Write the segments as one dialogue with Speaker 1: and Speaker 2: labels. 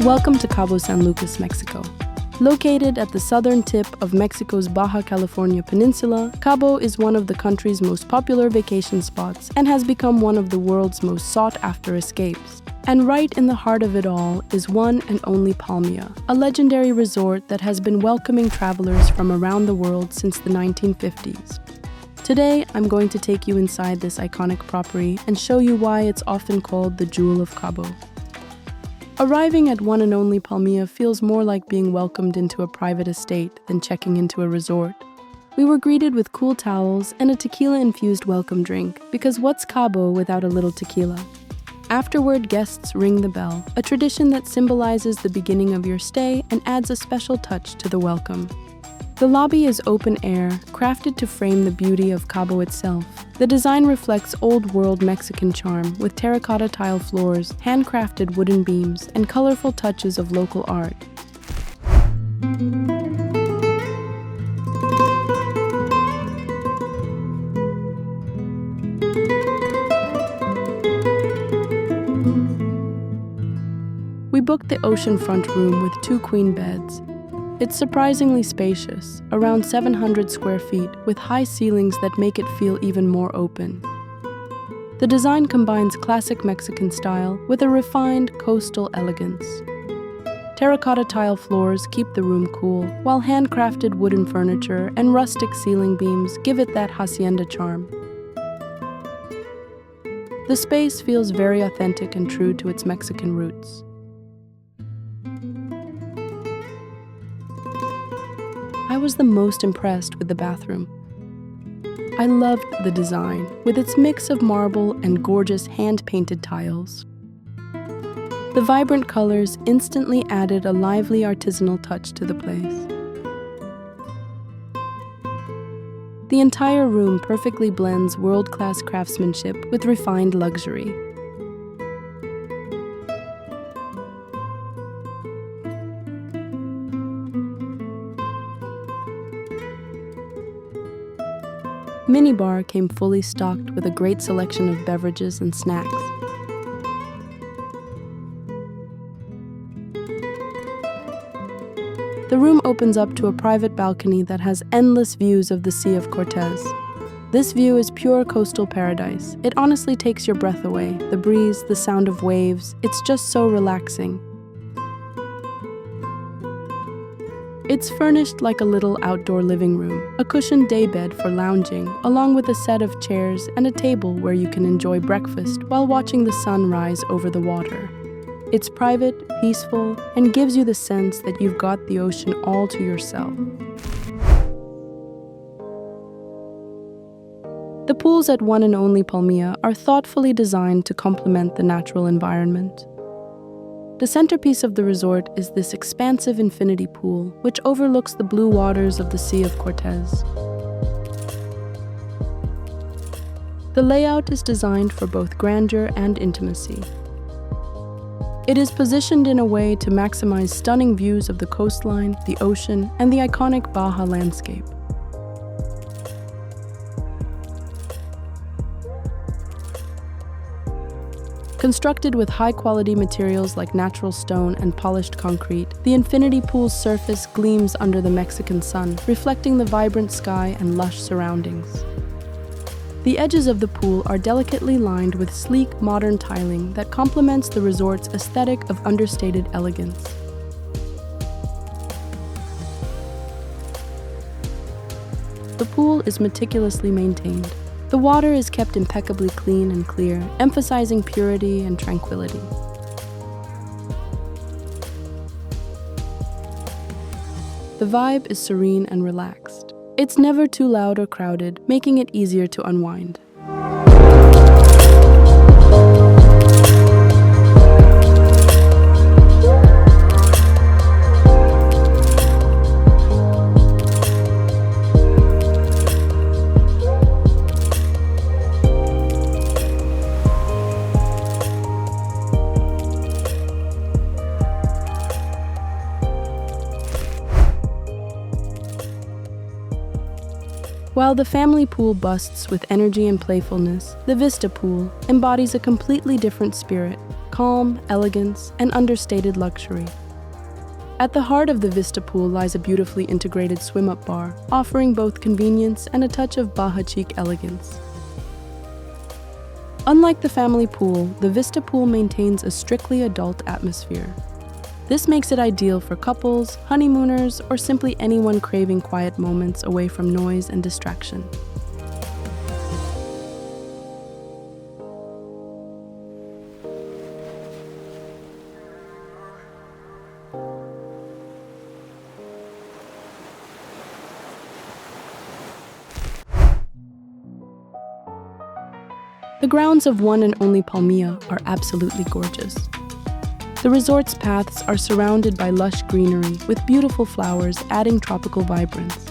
Speaker 1: Welcome to Cabo San Lucas, Mexico. Located at the southern tip of Mexico's Baja California Peninsula, Cabo is one of the country's most popular vacation spots and has become one of the world's most sought-after escapes. And right in the heart of it all is One&Only Palmilla, a legendary resort that has been welcoming travelers from around the world since the 1950s. Today, I'm going to take you inside this iconic property and show you why it's often called the Jewel of Cabo. Arriving at One&Only Palmilla feels more like being welcomed into a private estate than checking into a resort. We were greeted with cool towels and a tequila-infused welcome drink, because what's Cabo without a little tequila? Afterward, guests ring the bell, a tradition that symbolizes the beginning of your stay and adds a special touch to the welcome. The lobby is open air, crafted to frame the beauty of Cabo itself. The design reflects old-world Mexican charm with terracotta tile floors, handcrafted wooden beams, and colorful touches of local art. We booked the Oceanfront room with 2 queen beds. It's surprisingly spacious, around 700 square feet, with high ceilings that make it feel even more open. The design combines classic Mexican style with a refined coastal elegance. Terracotta tile floors keep the room cool, while handcrafted wooden furniture and rustic ceiling beams give it that hacienda charm. The space feels very authentic and true to its Mexican roots. I was the most impressed with the bathroom. I loved the design, with its mix of marble and gorgeous hand-painted tiles. The vibrant colors instantly added a lively artisanal touch to the place. The entire room perfectly blends world-class craftsmanship with refined luxury. Minibar came fully stocked with a great selection of beverages and snacks. The room opens up to a private balcony that has endless views of the Sea of Cortez. This view is pure coastal paradise. It honestly takes your breath away. The breeze, the sound of waves, it's just so relaxing. It's furnished like a little outdoor living room, a cushioned daybed for lounging, along with a set of chairs and a table where you can enjoy breakfast while watching the sun rise over the water. It's private, peaceful, and gives you the sense that you've got the ocean all to yourself. The pools at One&Only Palmilla are thoughtfully designed to complement the natural environment. The centerpiece of the resort is this expansive infinity pool, which overlooks the blue waters of the Sea of Cortez. The layout is designed for both grandeur and intimacy. It is positioned in a way to maximize stunning views of the coastline, the ocean, and the iconic Baja landscape. Constructed with high-quality materials like natural stone and polished concrete, the infinity pool's surface gleams under the Mexican sun, reflecting the vibrant sky and lush surroundings. The edges of the pool are delicately lined with sleek, modern tiling that complements the resort's aesthetic of understated elegance. The pool is meticulously maintained. The water is kept impeccably clean and clear, emphasizing purity and tranquility. The vibe is serene and relaxed. It's never too loud or crowded, making it easier to unwind. While the family pool busts with energy and playfulness, the Vista pool embodies a completely different spirit. calm, elegance, and understated luxury. At the heart of the Vista Pool lies a beautifully integrated swim-up bar, offering both convenience and a touch of Baja chic elegance. Unlike the family pool, the Vista Pool maintains a strictly adult atmosphere. This makes it ideal for couples, honeymooners, or simply anyone craving quiet moments away from noise and distraction. The grounds of One&Only Palmilla are absolutely gorgeous. The resort's paths are surrounded by lush greenery with beautiful flowers adding tropical vibrance.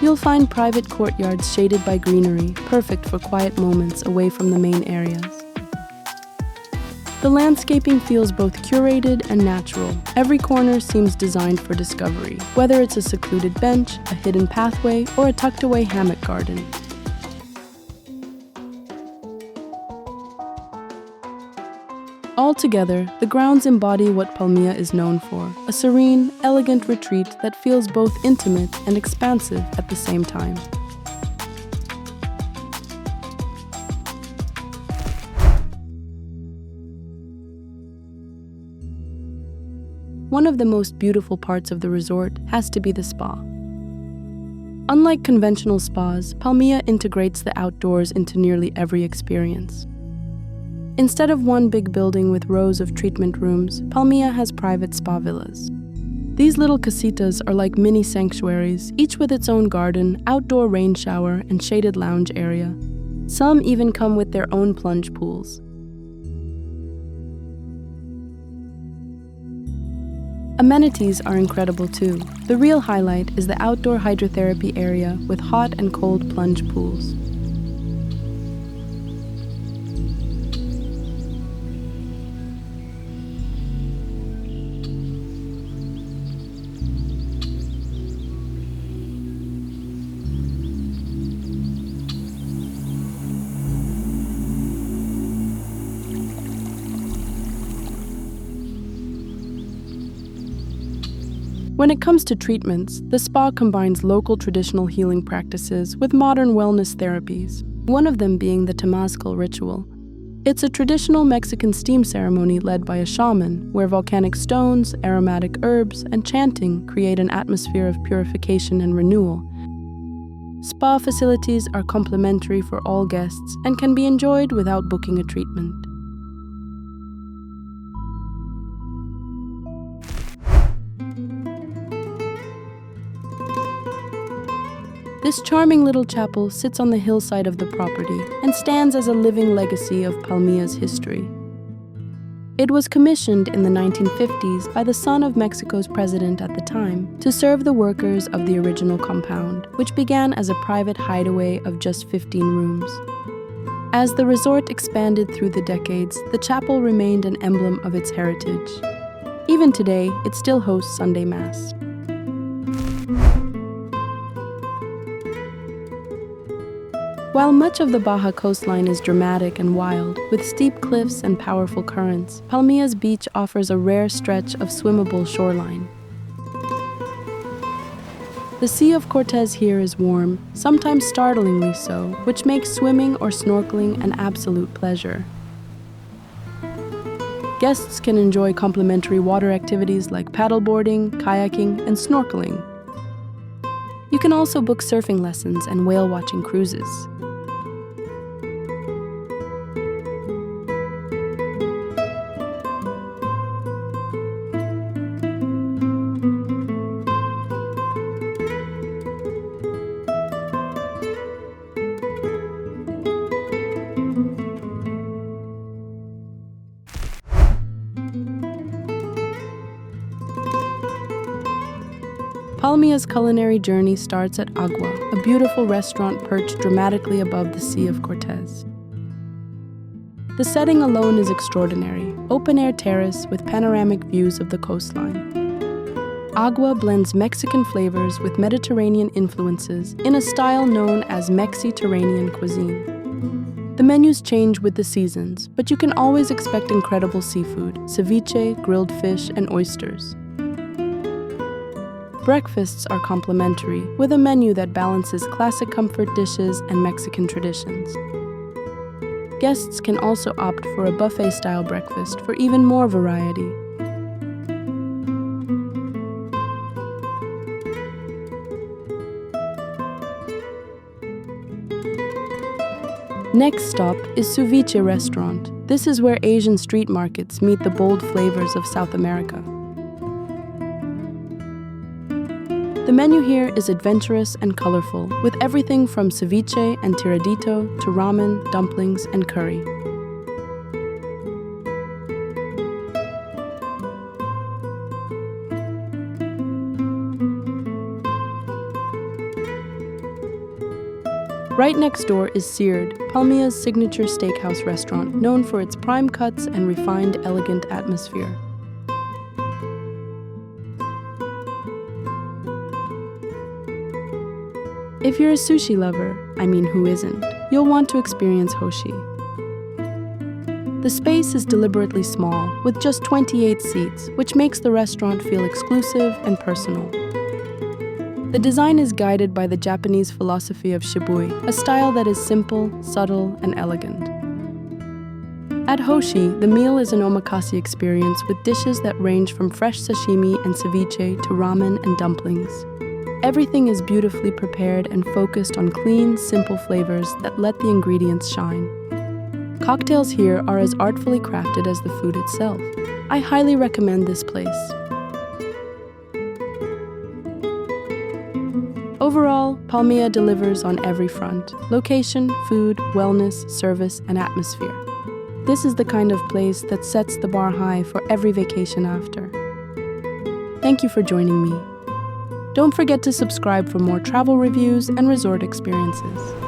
Speaker 1: You'll find private courtyards shaded by greenery, perfect for quiet moments away from the main areas. The landscaping feels both curated and natural. Every corner seems designed for discovery, whether it's a secluded bench, a hidden pathway, or a tucked-away hammock garden. Altogether, the grounds embody what Palmia is known for, a serene, elegant retreat that feels both intimate and expansive at the same time. One of the most beautiful parts of the resort has to be the spa. Unlike conventional spas, Palmia integrates the outdoors into nearly every experience. Instead of one big building with rows of treatment rooms, Palmia has private spa villas. These little casitas are like mini sanctuaries, each with its own garden, outdoor rain shower, and shaded lounge area. Some even come with their own plunge pools. Amenities are incredible too. The real highlight is the outdoor hydrotherapy area with hot and cold plunge pools. When it comes to treatments, the spa combines local traditional healing practices with modern wellness therapies, one of them being the Temazcal ritual. It's a traditional Mexican steam ceremony led by a shaman, where volcanic stones, aromatic herbs, and chanting create an atmosphere of purification and renewal. Spa facilities are complimentary for all guests and can be enjoyed without booking a treatment. This charming little chapel sits on the hillside of the property and stands as a living legacy of Palmia's history. It was commissioned in the 1950s by the son of Mexico's president at the time to serve the workers of the original compound, which began as a private hideaway of just 15 rooms. As the resort expanded through the decades, the chapel remained an emblem of its heritage. Even today, it still hosts Sunday Mass. While much of the Baja coastline is dramatic and wild, with steep cliffs and powerful currents, Palmia's beach offers a rare stretch of swimmable shoreline. The Sea of Cortez here is warm, sometimes startlingly so, which makes swimming or snorkeling an absolute pleasure. Guests can enjoy complimentary water activities like paddleboarding, kayaking, and snorkeling. You can also book surfing lessons and whale-watching cruises. Palmia's culinary journey starts at Agua, a beautiful restaurant perched dramatically above the Sea of Cortez. The setting alone is extraordinary, open-air terrace with panoramic views of the coastline. Agua blends Mexican flavors with Mediterranean influences in a style known as Mexiterranean cuisine. The menus change with the seasons, but you can always expect incredible seafood, ceviche, grilled fish, and oysters. Breakfasts are complimentary, with a menu that balances classic comfort dishes and Mexican traditions. Guests can also opt for a buffet-style breakfast for even more variety. Next stop is Ceviche Restaurant. This is where Asian street markets meet the bold flavors of South America. The menu here is adventurous and colorful, with everything from ceviche and tiradito to ramen, dumplings, and curry. Right next door is Seared, Palmia's signature steakhouse restaurant, known for its prime cuts and refined, elegant atmosphere. If you're a sushi lover, who isn't, you'll want to experience Hoshi. The space is deliberately small, with just 28 seats, which makes the restaurant feel exclusive and personal. The design is guided by the Japanese philosophy of shibui, a style that is simple, subtle, and elegant. At Hoshi, the meal is an omakase experience with dishes that range from fresh sashimi and ceviche to ramen and dumplings. Everything is beautifully prepared and focused on clean, simple flavors that let the ingredients shine. Cocktails here are as artfully crafted as the food itself. I highly recommend this place. Overall, Palmia delivers on every front: location, food, wellness, service, and atmosphere. This is the kind of place that sets the bar high for every vacation after. Thank you for joining me. Don't forget to subscribe for more travel reviews and resort experiences.